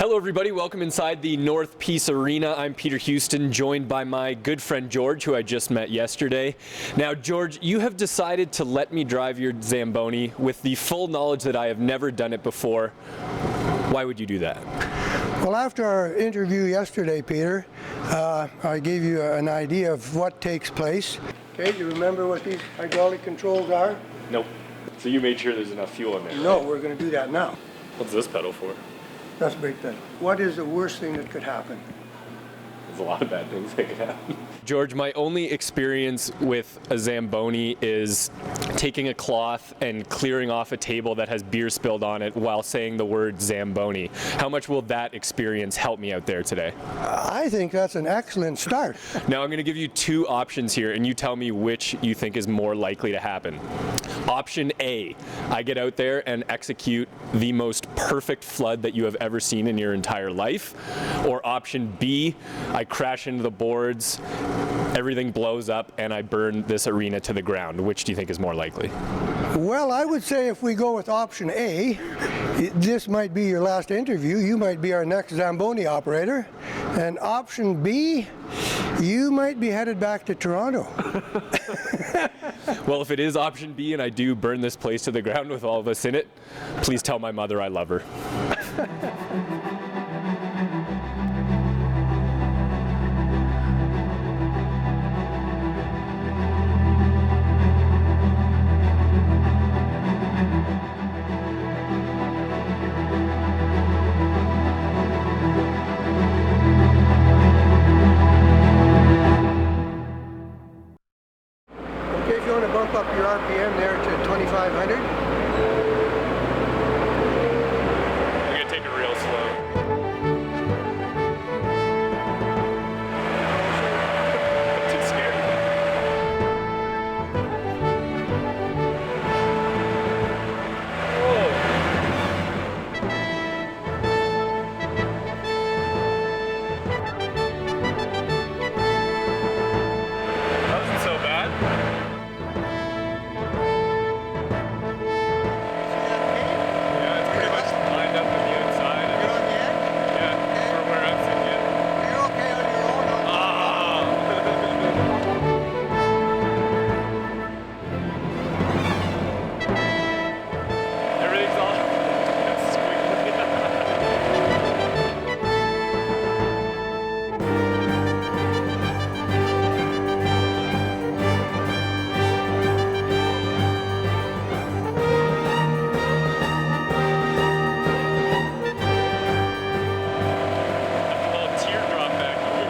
Hello everybody, welcome inside the North Peace Arena. I'm Peter Houston, joined by my good friend George, who I just met yesterday. Now George, you have decided to let me drive your Zamboni with the full knowledge that I have never done it before. Why would you do that? Well, after our interview yesterday, Peter, I gave you an idea of what takes place. Okay, do you remember what these hydraulic controls are? Nope. So you made sure there's enough fuel in there, No, right? we're going to do that now. What's this pedal for? That's a big thing. What is the worst thing that could happen? There's a lot of bad things that could happen. George, my only experience with a Zamboni is taking a cloth and clearing off a table that has beer spilled on it while saying the word Zamboni. How much will that experience help me out there today? I think that's an excellent start. Now I'm going to give you two options here and you tell me which you think is more likely to happen. Option A, I get out there and execute the most perfect flood that you have ever seen in your entire life. Or option B, I crash into the boards, everything blows up, and I burn this arena to the ground. Which do you think is more likely? Well, I would say if we go with option A, this might be your last interview. You might be our next Zamboni operator. And option B, you might be headed back to Toronto. Well, if it is option B and I do burn this place to the ground with all of us in it, please tell my mother I love her. Okay, if you want to bump up your RPM there to 2,500. We're going to take it real slow. I'm too scared. That wasn't so bad. Yeah, it's pretty much lined up on the outside. You're on the edge? Yeah, for where I'm sitting. You're okay on your own? Everything's all squiggly. A little teardrop back here.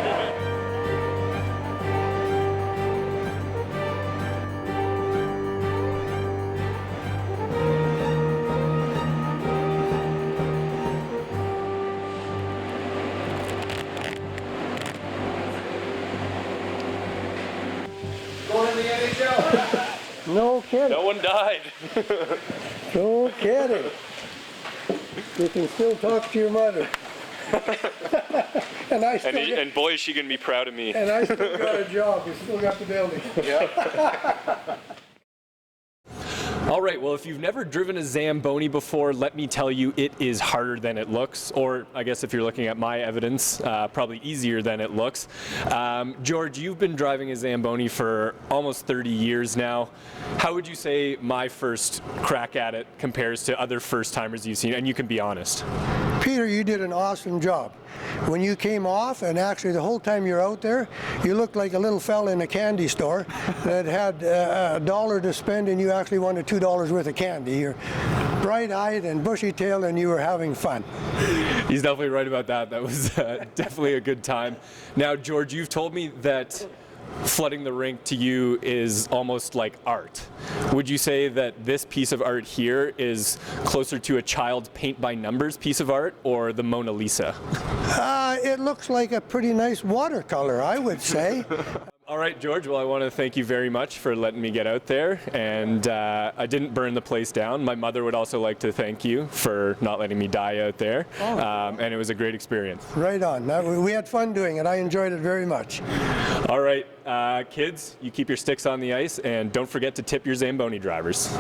Going in the NHL. No kidding. No one died. No kidding. You can still talk to your mother. and I still get, And boy, is she gonna be proud of me. and I still got a job. We still got the building. All right, well, if you've never driven a Zamboni before, let me tell you, it is harder than it looks, or I guess if you're looking at my evidence, probably easier than it looks. George, you've been driving a Zamboni for almost 30 years now. How would you say my first crack at it compares to other first-timers you've seen? And you can be honest. Peter, you did an awesome job. When you came off, and actually the whole time you're out there, you looked like a little fella in a candy store that had $1 to spend and you actually wanted $2 worth of candy. You're bright-eyed and bushy-tailed and you were having fun. He's definitely right about that. That was definitely a good time. Now, George, you've told me that flooding the rink to you is almost like art. Would you say that this piece of art here is closer to a child's paint-by-numbers piece of art or the Mona Lisa? It looks like a pretty nice watercolor, I would say. All right, George, well, I want to thank you very much for letting me get out there, and I didn't burn the place down. My mother would also like to thank you for not letting me die out there, and it was a great experience. Right on. We had fun doing it. I enjoyed it very much. All right, kids, you keep your sticks on the ice, and don't forget to tip your Zamboni drivers.